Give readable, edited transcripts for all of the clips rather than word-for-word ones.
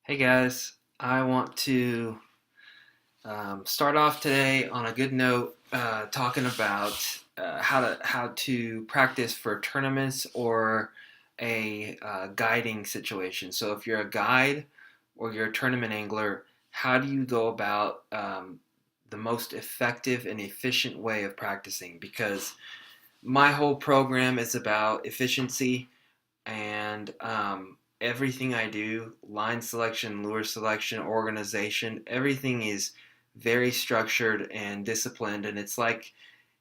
Hey guys, I want to start off today on a good note, talking about how to practice for tournaments or a guiding situation. So, if you're a guide or you're a tournament angler, how do you go about the most effective and efficient way of practicing? Because my whole program is about efficiency and everything I do, line selection, lure selection, organization, everything is very structured and disciplined, and it's like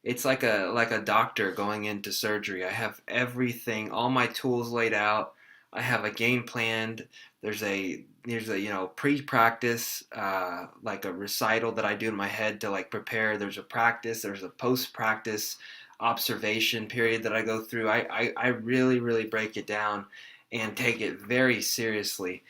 a doctor going into surgery. I have everything, all my tools laid out. I have a game planned. There's a pre-practice, like a recital that I do in my head to like prepare. There's a practice. There's a post-practice observation period that I go through. I really break it down and take it very seriously.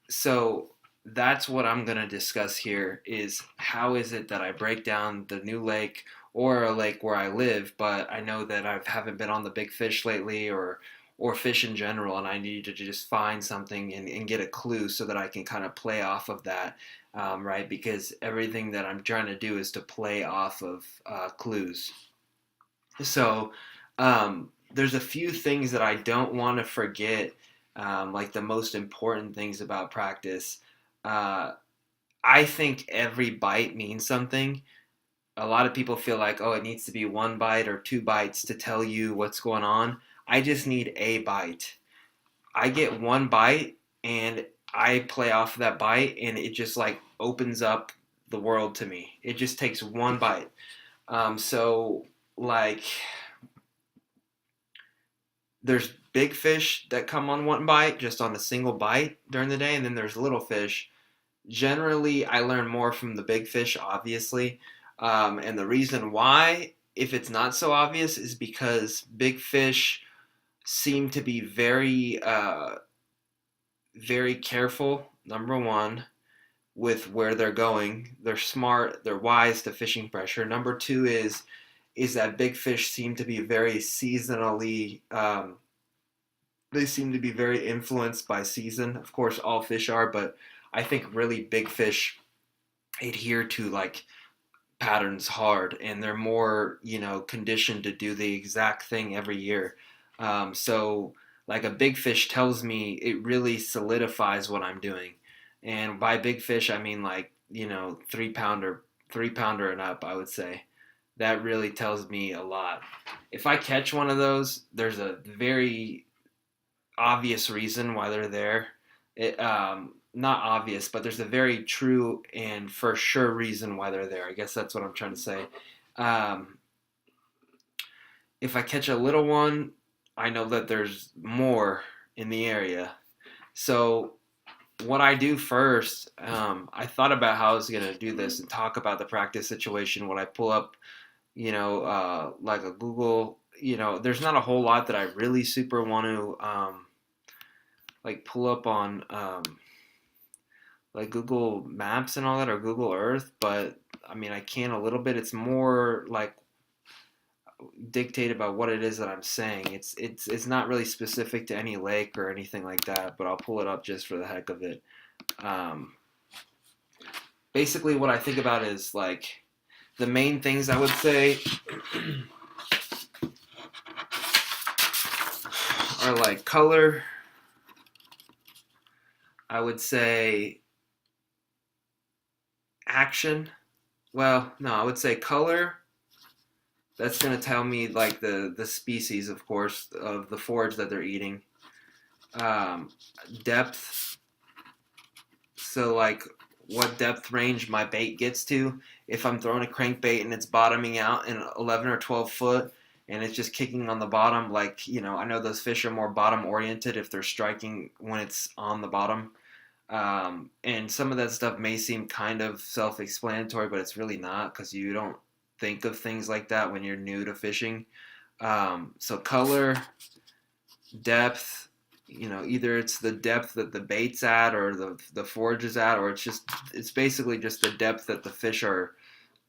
So that's what I'm going to discuss here is how is it that I break down the new lake or a lake where I live, but I know that I haven't been on the big fish lately or fish in general, and I need to just find something and get a clue so that I can kind of play off of that, right? Because everything that I'm trying to do is to play off of clues. So there's a few things that I don't want to forget, like the most important things about practice. Uh, I think every bite means something. A lot of people feel like, oh, it needs to be one bite or two bites to tell you what's going on. I just need a bite. I get one bite and I play off of that bite, and it just like opens up the world to me. It just takes one bite. So, like, there's big fish that come on one bite, just on a single bite during the day, and then there's little fish. Generally, I learn more from the big fish, obviously. And the reason why, if it's not so obvious, is because big fish seem to be very careful, number one, with where they're going. They're smart, they're wise to fishing pressure. Number two is that big fish seem to be very seasonally they seem to be very influenced by season. Of course, all fish are, but I think really big fish adhere to like patterns hard, and they're more conditioned to do the exact thing every year. So like a big fish tells me it really solidifies what I'm doing, and by big fish I mean like 3 pounder, 3 pounder and up. I would say that really tells me a lot. If I catch one of those, there's a very obvious reason why they're there. Not obvious, but there's a very true and for sure reason why they're there. I guess that's what I'm trying to say. Um, if I catch a little one, I know that there's more in the area. So what I do first, I thought about how I was gonna do this and talk about the practice situation when I pull up, like a Google. There's not a whole lot that I really super want to like pull up on like Google Maps and all that or Google Earth, but I mean I can a little bit. It's more like dictate about what it is that I'm saying. It's not really specific to any lake or anything like that, but I'll pull it up just for the heck of it. Um, Basically, what I think about is like the main things I would say are like color. I would say action. Well, no, I would say color. That's gonna tell me like the species, of course, of the forage that they're eating. Um, Depth. So like what depth range my bait gets to. If I'm throwing a crankbait and it's bottoming out in 11 or 12 foot and it's just kicking on the bottom, like I know those fish are more bottom oriented if they're striking when it's on the bottom. And some of that stuff may seem kind of self-explanatory, but it's really not because you don't think of things like that when you're new to fishing. So color, depth, either it's the depth that the bait's at or the forage is at, or it's basically just the depth that the fish are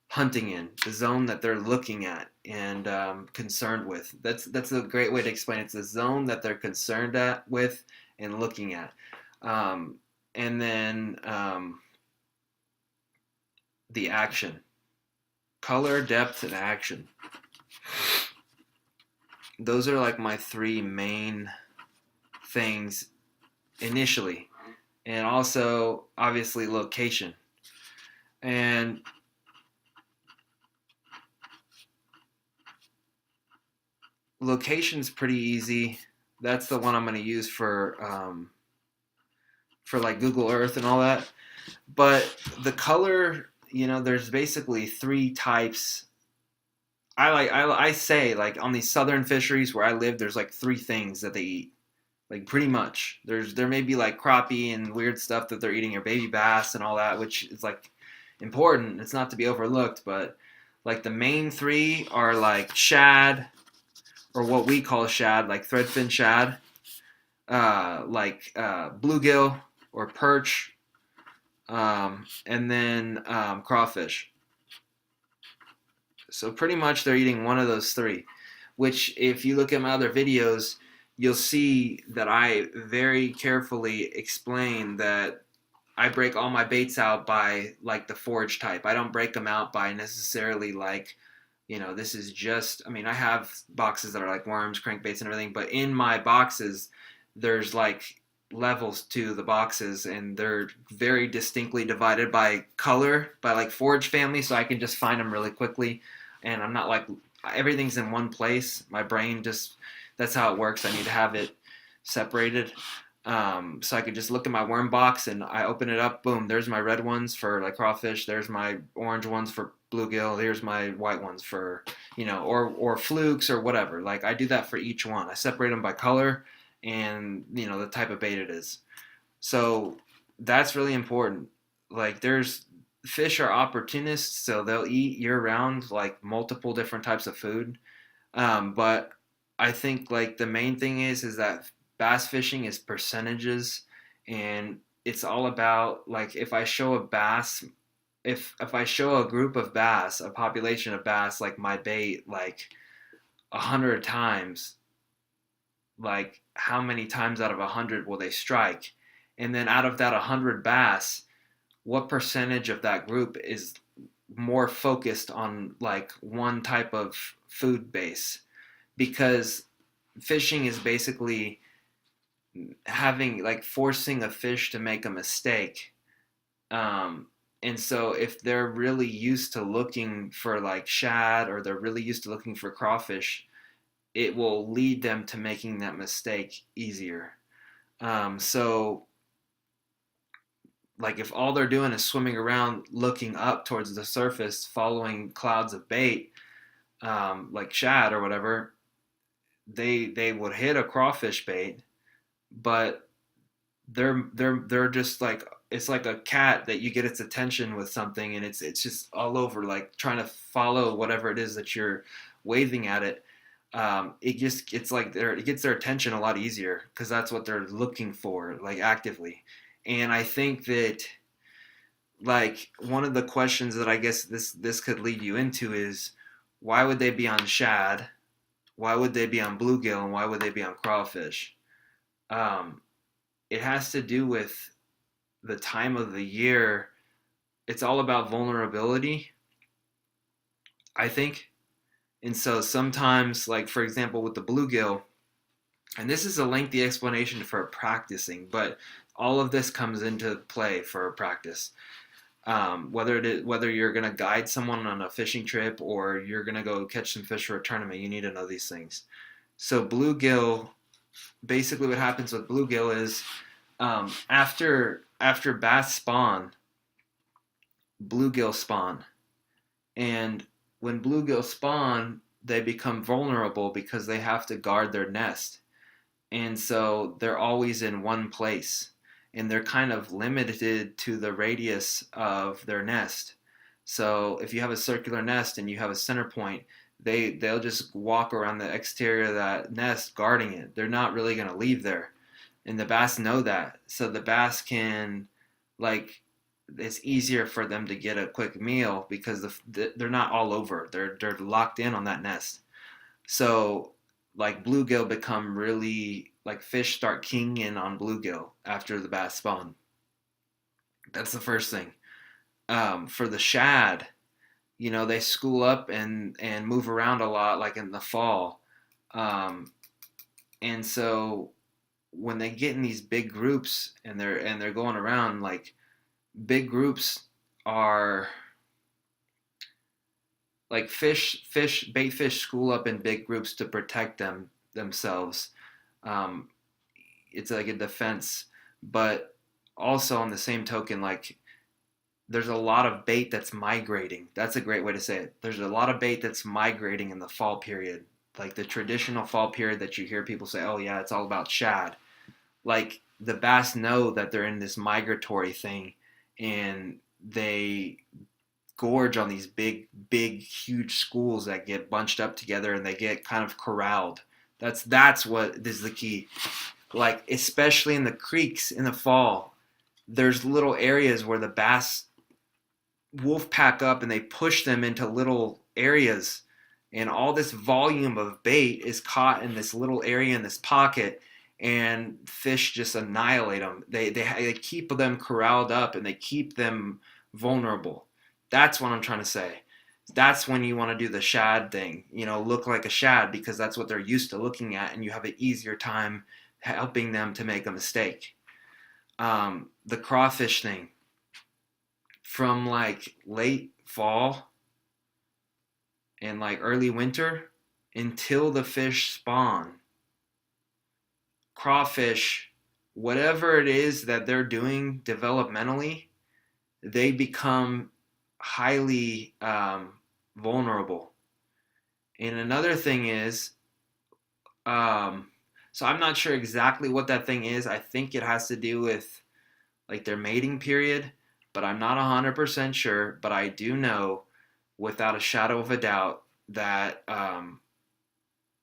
hunting in, the zone that they're looking at and concerned with. That's a great way to explain it. It's the zone that they're concerned with and looking at. Um, and then the action, color, depth, and action. Those are like my three main things initially, and also obviously location. And location's pretty easy. That's the one I'm going to use for like Google Earth and all that. But the color, there's basically three types. I say like on these southern fisheries where I live, there's like three things that they eat. Like pretty much. There may be like crappie and weird stuff that they're eating, or baby bass and all that, which is like important. It's not to be overlooked, but like the main three are like shad, or what we call shad, like threadfin shad, bluegill or perch, and then crawfish. So pretty much they're eating one of those three, which if you look at my other videos, you'll see that I very carefully explain that I break all my baits out by like the forage type. I don't break them out by necessarily like, this is just, I mean, I have boxes that are like worms, crankbaits, and everything, but in my boxes, there's like levels to the boxes, and they're very distinctly divided by color, by like forage family, so I can just find them really quickly. And I'm not like, everything's in one place. My brain just, that's how it works. I need to have it separated. So I could just look at my worm box and I open it up, boom, there's my red ones for like crawfish, there's my orange ones for bluegill, here's my white ones for, or flukes or whatever. Like I do that for each one. I separate them by color and, the type of bait it is. So that's really important. Like there's, fish are opportunists, so they'll eat year round, like multiple different types of food. But I think like the main thing is that bass fishing is percentages, and it's all about like if I show a bass, if I show a group of bass, a population of bass, like my bait, like 100 times, like how many times out of 100 will they strike? And then out of that 100 bass, what percentage of that group is more focused on like one type of food base? Because fishing is basically having like forcing a fish to make a mistake. And so if they're really used to looking for like shad, or they're really used to looking for crawfish, it will lead them to making that mistake easier. So like if all they're doing is swimming around looking up towards the surface following clouds of bait, like shad or whatever, they would hit a crawfish bait, but they're just like, it's like a cat that you get its attention with something, and it's just all over like trying to follow whatever it is that you're waving at it. It's like it gets their attention a lot easier because that's what they're looking for, like actively. And I think that like one of the questions that I guess this could lead you into is, why would they be on shad? Why would they be on bluegill? And why would they be on crawfish? Um, it has to do with the time of the year. It's all about vulnerability, I think. And so sometimes, like for example, with the bluegill, and this is a lengthy explanation for practicing, but all of this comes into play for practice. Whether you're going to guide someone on a fishing trip or you're going to go catch some fish for a tournament, you need to know these things. So bluegill, basically what happens with bluegill is after bass spawn, bluegill spawn. And when bluegill spawn, they become vulnerable because they have to guard their nest. And so they're always in one place, and they're kind of limited to the radius of their nest. So if you have a circular nest and you have a center point, they'll just walk around the exterior of that nest guarding it. They're not really going to leave there. And the bass know that. So the bass can, like, it's easier for them to get a quick meal because they're not all over. They're locked in on that nest. So like bluegill become really, like fish start keying in on bluegill after the bass spawn. That's the first thing. For the shad, they school up and move around a lot, like in the fall. Um, and so when they get in these big groups and they're going around, like big groups are like bait fish school up in big groups to protect themselves. Um, it's like a defense, but also on the same token, like there's a lot of bait that's migrating. That's a great way to say it. There's a lot of bait that's migrating in the fall period, like the traditional fall period that you hear people say, "Oh yeah, it's all about shad." Like the bass know that they're in this migratory thing, and they gorge on these big, huge schools that get bunched up together and they get kind of corralled. That's what is the key. Like especially in the creeks in the fall, there's little areas where the bass wolf pack up and they push them into little areas, and all this volume of bait is caught in this little area in this pocket, and fish just annihilate them. They keep them corralled up and they keep them vulnerable. That's what I'm trying to say. That's when you want to do the shad thing, look like a shad, because that's what they're used to looking at, and you have an easier time helping them to make a mistake. The crawfish thing, from like late fall and like early winter until the fish spawn, crawfish, whatever it is that they're doing developmentally, they become highly vulnerable. And another thing is, um, so I'm not sure exactly what that thing is. I think it has to do with like their mating period, but I'm not 100% sure. But I do know without a shadow of a doubt that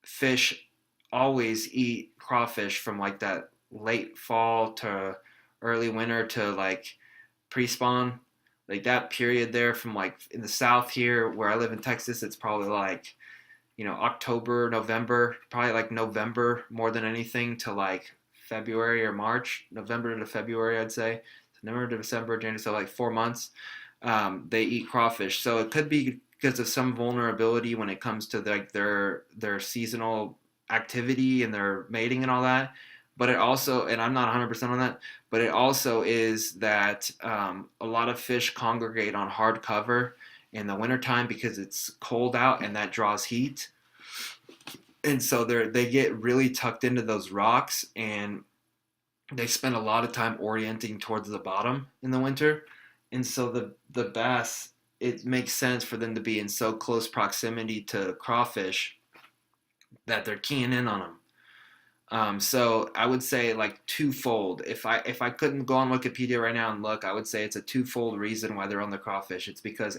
fish always eat crawfish from like that late fall to early winter to like pre-spawn, like that period there from like in the south here where I live in Texas. It's probably like October, November, probably like November more than anything to like February or March. November to February, I'd say. November to December, January, so like 4 months. They eat crawfish, so it could be because of some vulnerability when it comes to like their seasonal activity and their mating and all that. But it also, and I'm not 100% on that, but it also is that a lot of fish congregate on hard cover in the wintertime because it's cold out and that draws heat. And so they get really tucked into those rocks, and they spend a lot of time orienting towards the bottom in the winter. And so the bass, it makes sense for them to be in so close proximity to crawfish that they're keying in on them. So I would say like twofold. If I couldn't go on Wikipedia right now and look, I would say it's a twofold reason why they're on the crawfish. It's because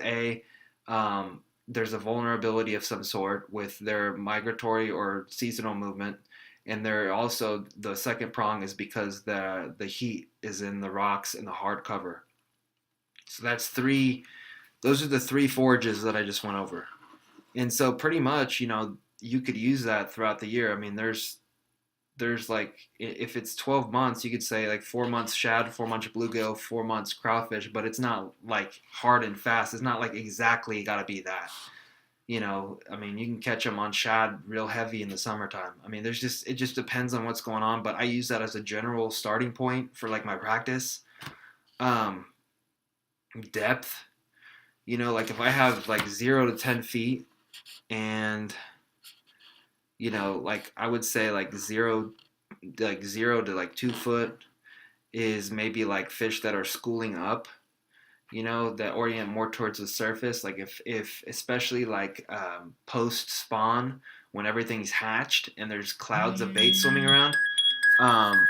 there's a vulnerability of some sort with their migratory or seasonal movement, and they're also, the second prong is because the heat is in the rocks and the hard cover. So that's three. Those are the three forages that I just went over. And so pretty much, you could use that throughout the year. I mean, there's like, if it's 12 months, you could say like 4 months shad, 4 months bluegill, 4 months crawfish, but it's not like hard and fast. It's not like exactly got to be that. I mean, you can catch them on shad real heavy in the summertime. I mean, it just depends on what's going on, but I use that as a general starting point for like my practice. Um, Depth, like if I have like 0 to 10 feet, and like I would say like zero to like 2 foot is maybe like fish that are schooling up, that orient more towards the surface. Like if especially like post spawn, when everything's hatched and there's clouds of bait swimming around, um,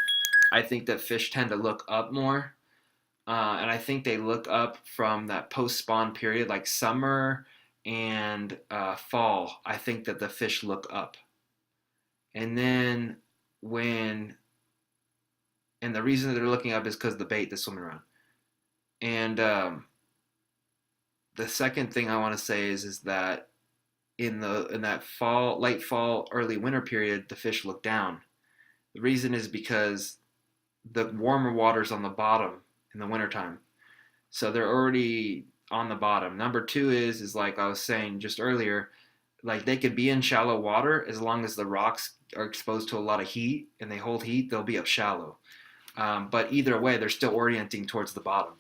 I think that fish tend to look up more. And I think they look up from that post spawn period, like summer and fall. I think that the fish look up. And then when, and the reason that they're looking up is because the bait that's swimming around. And the second thing I want to say is that in that fall, late fall, early winter period, the fish look down. The reason is because the warmer water's on the bottom in the wintertime. so they're already on the bottom. Number two is like I was saying just earlier, like they could be in shallow water as long as the rocks are exposed to a lot of heat and they hold heat, they'll be up shallow. But either way, they're still orienting towards the bottom.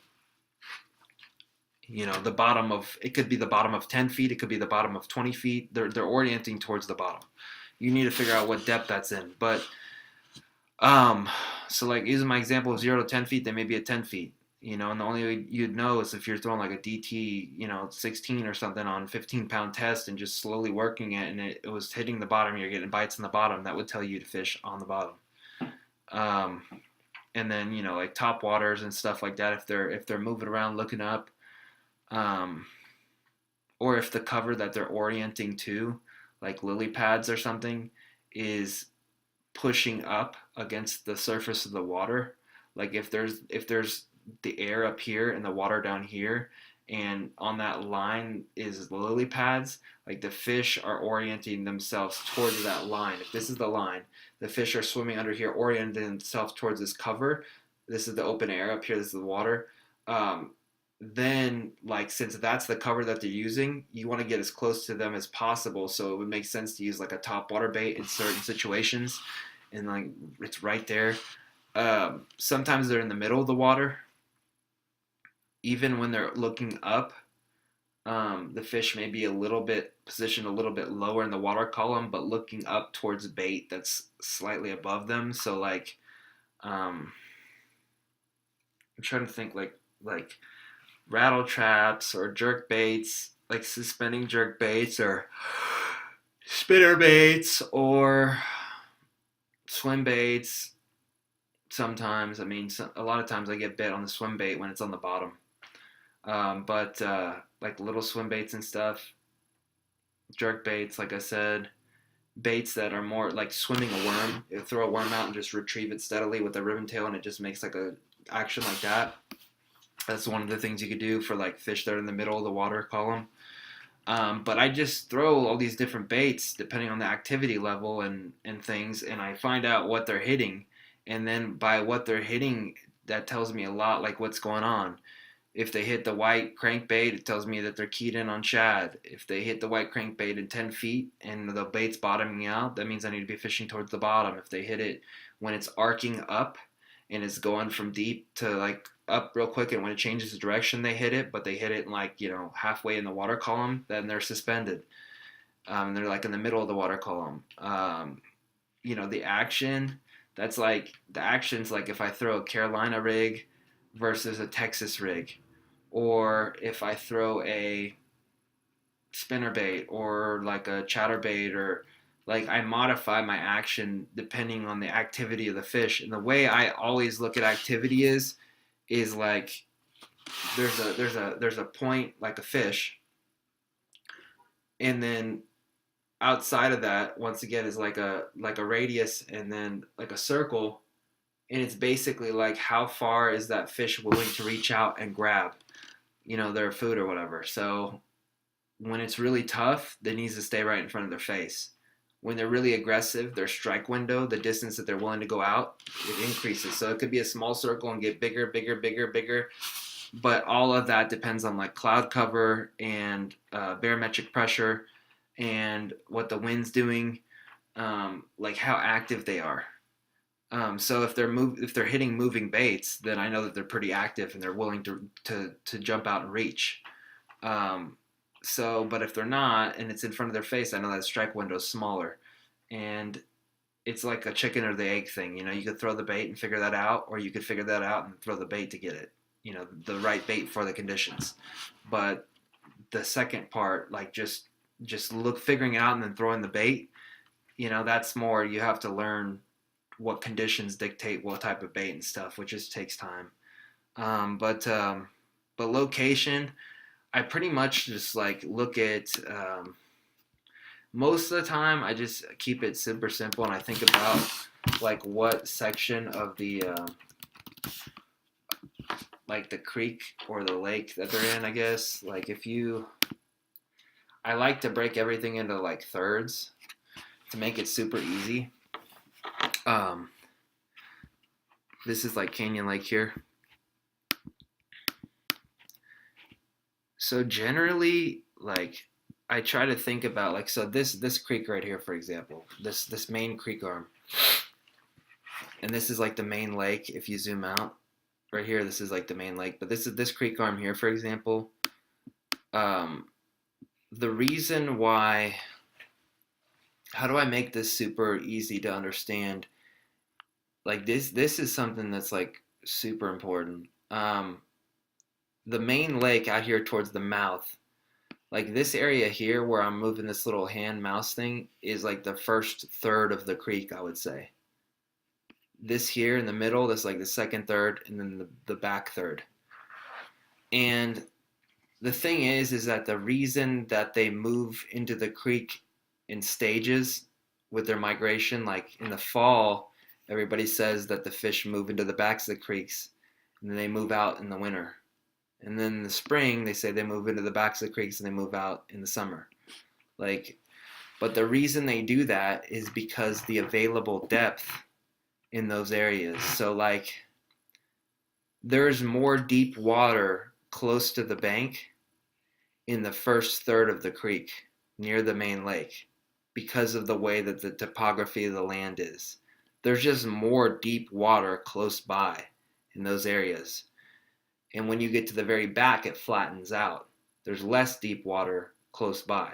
The bottom of it could be the bottom of 10 feet, it could be the bottom of 20 feet. They're orienting towards the bottom. You need to figure out what depth that's in. But um, so like using my example of 0 to 10 feet, they may be at 10 feet. And the only way you'd know is if you're throwing like a DT, 16 or something on 15-pound test and just slowly working it, and it was hitting the bottom, you're getting bites in the bottom. That would tell you to fish on the bottom. Um, and then like top waters and stuff like that, if they're moving around looking up, um, or if the cover that they're orienting to, like lily pads or something, is pushing up against the surface of the water. Like if there's the air up here and the water down here, and on that line is the lily pads, like the fish are orienting themselves towards that line. If this is the line, the fish are swimming under here, orienting themselves towards this cover. This is the open air up here. This is the water. Um, then, like, since that's the cover that they're using, you want to get as close to them as possible. So it would make sense to use like a top water bait in certain situations, and like it's right there. Sometimes they're in the middle of the water. Even when they're looking up, the fish may be a little bit positioned a little bit lower in the water column, but looking up towards bait that's slightly above them. So like, I'm trying to think like rattle traps or jerk baits, like suspending jerk baits or spinner baits or swim baits. Sometimes, I mean, a lot of times I get bit on the swim bait when it's on the bottom. But like little swim baits and stuff, jerk baits, like I said, baits that are more like swimming a worm. You throw a worm out and just retrieve it steadily with a ribbon tail, and it just makes like a action like that. That's one of the things you could do for like fish that are in the middle of the water column. But I just throw all these different baits depending on the activity level and things, and I find out what they're hitting. And then by what they're hitting, that tells me a lot, like what's going on. If they hit the white crankbait, it tells me that they're keyed in on shad. If they hit the white crankbait in 10 feet and the bait's bottoming out, that means I need to be fishing towards the bottom. If they hit it when it's arcing up and it's going from deep to like up real quick, and when it changes the direction they hit it, but they hit it like halfway in the water column, then they're suspended. They're like in the middle of the water column. The action, that's like the action's like if I throw a Carolina rig versus a Texas rig, or if I throw a spinner bait or like a chatterbait, or like I modify my action depending on the activity of the fish. And the way I always look at activity is like there's a point like a fish, and then outside of that once again is like a radius, and then like a circle, and it's basically like how far is that fish willing to reach out and grab their food or whatever. So when it's really tough, they needs to stay right in front of their face. When they're really aggressive, their strike window, the distance that they're willing to go out, it increases. So it could be a small circle and get bigger, bigger, bigger, bigger. But all of that depends on like cloud cover and barometric pressure and what the wind's doing, like how active they are. So if they're hitting moving baits, then I know that they're pretty active and they're willing to jump out and reach. But if they're not and it's in front of their face, I know that strike window is smaller, and it's like a chicken or the egg thing. You could throw the bait and figure that out, or you could figure that out and throw the bait to get it. The right bait for the conditions. But the second part, like just figuring it out and then throwing the bait, that's more you have to learn what conditions dictate what type of bait and stuff, which just takes time. But location, I pretty much just like look at most of the time I just keep it super simple, and I think about like what section of the like the creek or the lake that they're in, I guess. Like I like to break everything into like thirds to make it super easy. This is like Canyon Lake here. So generally, like I try to think about like so this creek right here, for example, this main creek arm, and this is like the main lake. If you zoom out right here, this is like the main lake. But this is this creek arm here, for example. Um, the reason why, how do I make this super easy to understand? Like this is something that's like super important. The main lake out here towards the mouth, like this area here where I'm moving this little hand mouse thing is like the first third of the creek, I would say. This here in the middle, that's like the second third, and then the back third. And the thing is that the reason that they move into the creek in stages with their migration, like in the fall, everybody says that the fish move into the backs of the creeks, and then they move out in the winter. And then in the spring, they say they move into the backs of the creeks and they move out in the summer. Like, but the reason they do that is because the available depth in those areas. So like there's more deep water close to the bank in the first third of the creek near the main lake because of the way that the topography of the land is. There's just more deep water close by in those areas. And when you get to the very back, it flattens out. There's less deep water close by.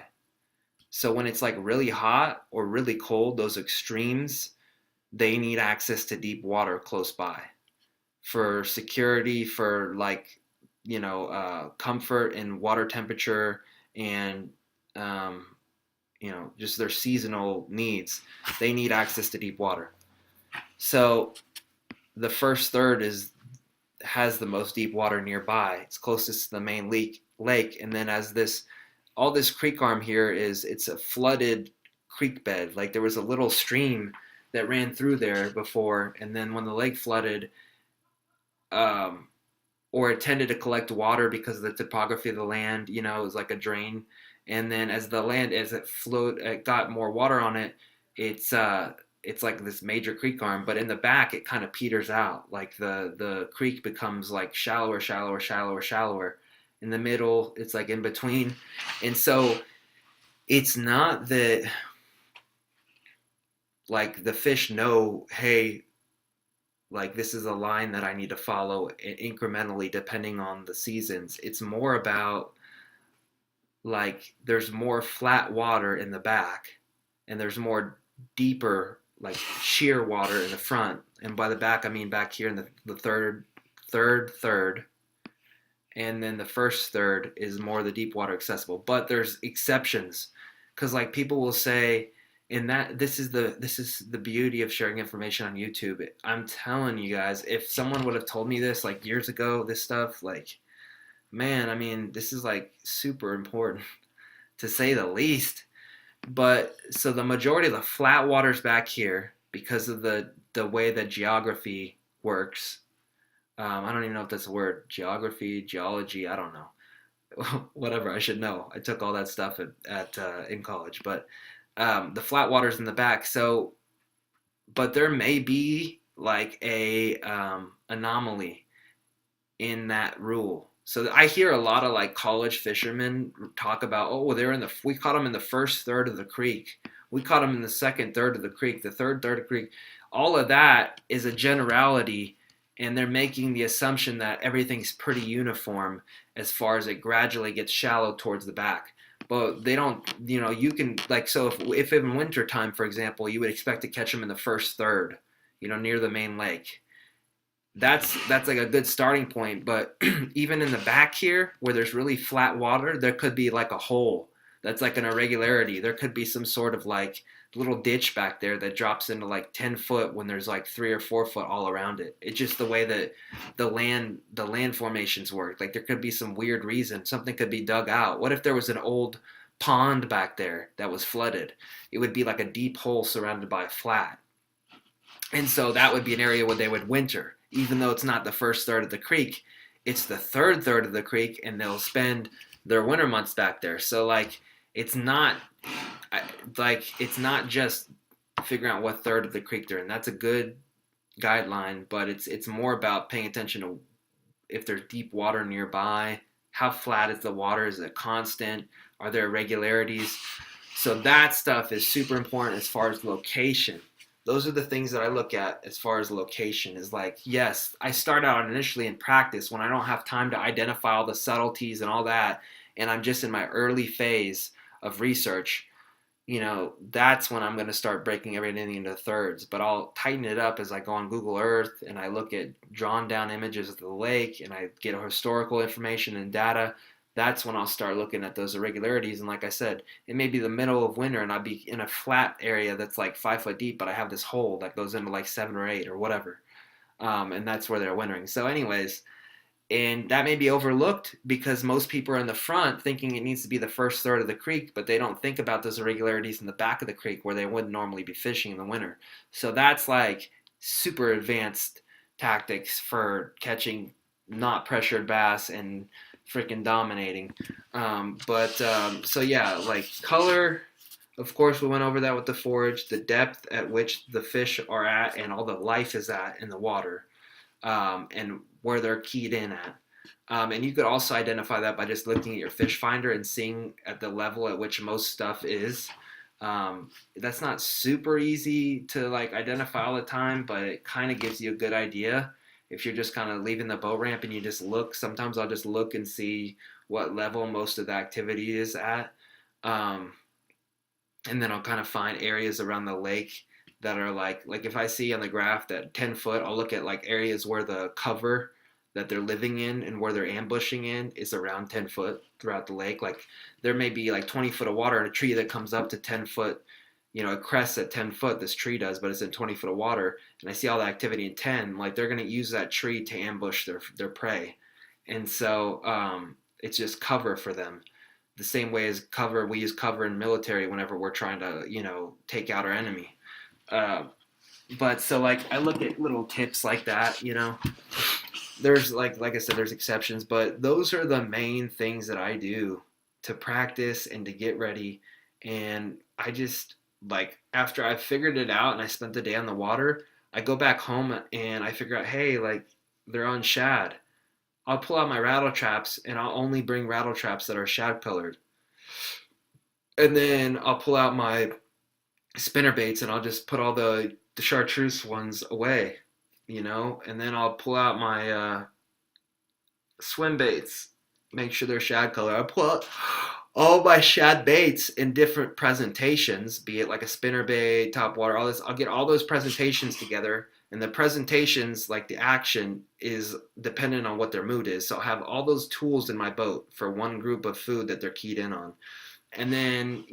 So when it's like really hot or really cold, those extremes, they need access to deep water close by for security, for like, comfort and water temperature and, just their seasonal needs. They need access to deep water. So the first third has the most deep water nearby. It's closest to the main lake. And then as all this creek arm here it's a flooded creek bed. Like there was a little stream that ran through there before, and then when the lake flooded, or it tended to collect water because of the topography of the land, it was like a drain. And then as it got more water on it, it's like this major creek arm, but in the back it kind of peters out. Like the creek becomes like shallower, shallower, shallower, shallower. In the middle, it's like in between. And so it's not that like the fish know, hey, like this is a line that I need to follow incrementally depending on the seasons. It's more about like there's more flat water in the back and there's more deeper like sheer water in the front. And by the back I mean back here in the third, and then the first third is more the deep water accessible. But there's exceptions, because like people will say, and that this is the beauty of sharing information on YouTube. I'm telling you guys, if someone would have told me this like years ago, this stuff, like, man, I mean, this is like super important to say the least. But so the majority of the flat water's back here because of the way that geography works. I don't even know if that's a word. Geography, geology, I don't know. Whatever, I should know. I took all that stuff in college. But the flat water's in the back. So, but there may be like a anomaly in that rule. So I hear a lot of like college fishermen talk about, oh, well, we caught them in the first third of the creek. We caught them in the second third of the creek, the third third of the creek. All of that is a generality, and they're making the assumption that everything's pretty uniform as far as it gradually gets shallow towards the back. But they don't, you can, like, so if in winter time, for example, you would expect to catch them in the first third, near the main lake. That's like a good starting point. But even in the back here, where there's really flat water, there could be like a hole that's like an irregularity. There could be some sort of like little ditch back there that drops into like 10 foot when there's like 3 or 4 foot all around it. It's just the way that the land formations work. Like there could be some weird reason. Something could be dug out. What if there was an old pond back there that was flooded? It would be like a deep hole surrounded by a flat. And so that would be an area where they would winter. Even though it's not the first third of the creek, it's the third third of the creek, and they'll spend their winter months back there. So like it's not just figuring out what third of the creek they're in. That's a good guideline, but it's more about paying attention to if there's deep water nearby, How flat is the water? Is it constant? Are there irregularities? So that stuff is super important as far as location. Those are the things that I look at as far as location. Is like, yes, I start out initially in practice when I don't have time to identify all the subtleties and all that, and I'm just in my early phase of research. That's when I'm going to start breaking everything into thirds. But I'll tighten it up as I go on Google Earth and I look at drawn down images of the lake and I get historical information and data. That's when I'll start looking at those irregularities. And like I said, it may be the middle of winter and I'll be in a flat area that's like 5 foot deep, but I have this hole that goes into like 7 or 8 or whatever. And that's where they're wintering. So, anyways, and that may be overlooked because most people are in the front thinking it needs to be the first third of the creek, but they don't think about those irregularities in the back of the creek where they wouldn't normally be fishing in the winter. So that's like super advanced tactics for catching not pressured bass and freaking dominating. So yeah, like color, of course, we went over that with the forage, the depth at which the fish are at and all the life is at in the water, and where they're keyed in at. And you could also identify that by just looking at your fish finder and seeing at the level at which most stuff is. That's not super easy to like identify all the time, but it kind of gives you a good idea. If you're just kind of leaving the boat ramp and you just look, sometimes I'll just look and see what level most of the activity is at. Um, and then I'll kind of find areas around the lake that are like if I see on the graph that 10 foot, I'll look at like areas where the cover that they're living in and where they're ambushing in is around 10 foot throughout the lake. Like there may be like 20 foot of water in a tree that comes up to 10 foot, it crests at 10 foot, this tree does, but it's in 20 foot of water. And I see all the activity in 10, like they're going to use that tree to ambush their prey. And so it's just cover for them. The same way as cover, we use cover in military whenever we're trying to, take out our enemy. Uh, but so like I look at little tips like that. There's like I said, there's exceptions, but those are the main things that I do to practice and to get ready. And I just like after I figured it out and I spent the day on the water, I go back home and I figure out, hey, like they're on shad. I'll pull out my rattle traps and I'll only bring rattle traps that are shad colored. And then I'll pull out my spinner baits and I'll just put all the chartreuse ones away, and then I'll pull out my swim baits, make sure they're shad color. I'll pull out all my shad baits in different presentations, be it like a spinner bait, top water, all this. I'll get all those presentations together, and the presentations, like the action, is dependent on what their mood is. So I'll have all those tools in my boat for one group of food that they're keyed in on. And then,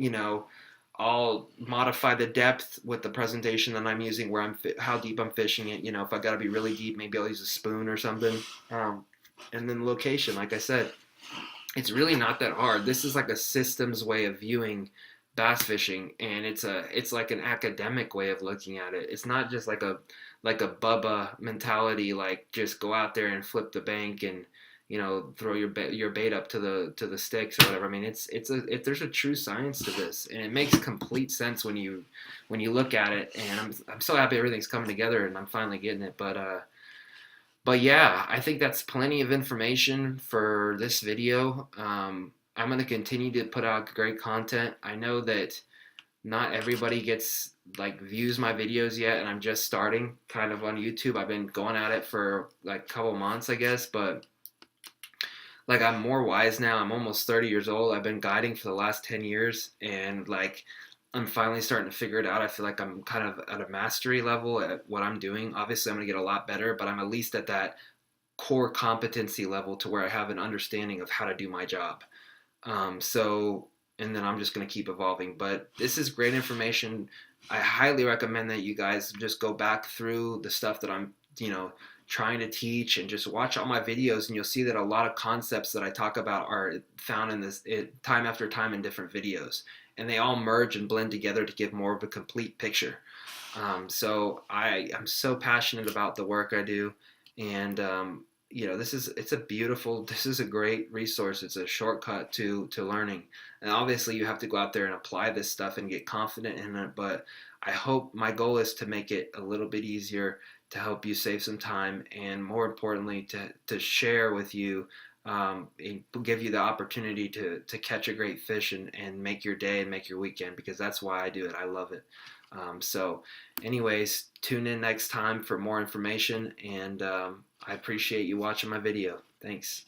I'll modify the depth with the presentation that I'm using, how deep I'm fishing it. If I got to be really deep, maybe I'll use a spoon or something. And then location, like I said, it's really not that hard. This is like a systems way of viewing bass fishing, and it's like an academic way of looking at it. It's not just like a Bubba mentality, like just go out there and flip the bank and throw your bait up to the sticks or whatever. I mean, there's a true science to this, and it makes complete sense when you look at it. And I'm so happy everything's coming together, and I'm finally getting it. But yeah, I think that's plenty of information for this video. I'm going to continue to put out great content. I know that not everybody views my videos yet, and I'm just starting kind of on YouTube. I've been going at it for like a couple months, I guess, but like I'm more wise now. I'm almost 30 years old. I've been guiding for the last 10 years, and like I'm finally starting to figure it out. I feel like I'm kind of at a mastery level at what I'm doing. Obviously, I'm going to get a lot better, but I'm at least at that core competency level to where I have an understanding of how to do my job. And then I'm just going to keep evolving. But this is great information. I highly recommend that you guys just go back through the stuff that I'm, trying to teach, and just watch all my videos, and you'll see that a lot of concepts that I talk about are found in time after time in different videos, and they all merge and blend together to give more of a complete picture. So I'm so passionate about the work I do, and this is a great resource. It's a shortcut to learning, and obviously you have to go out there and apply this stuff and get confident in it, but I hope my goal is to make it a little bit easier, to help you save some time, and more importantly, to share with you it will give you the opportunity to catch a great fish and make your day and make your weekend, because that's why I do it. I love it. So, anyways, tune in next time for more information, and I appreciate you watching my video. Thanks.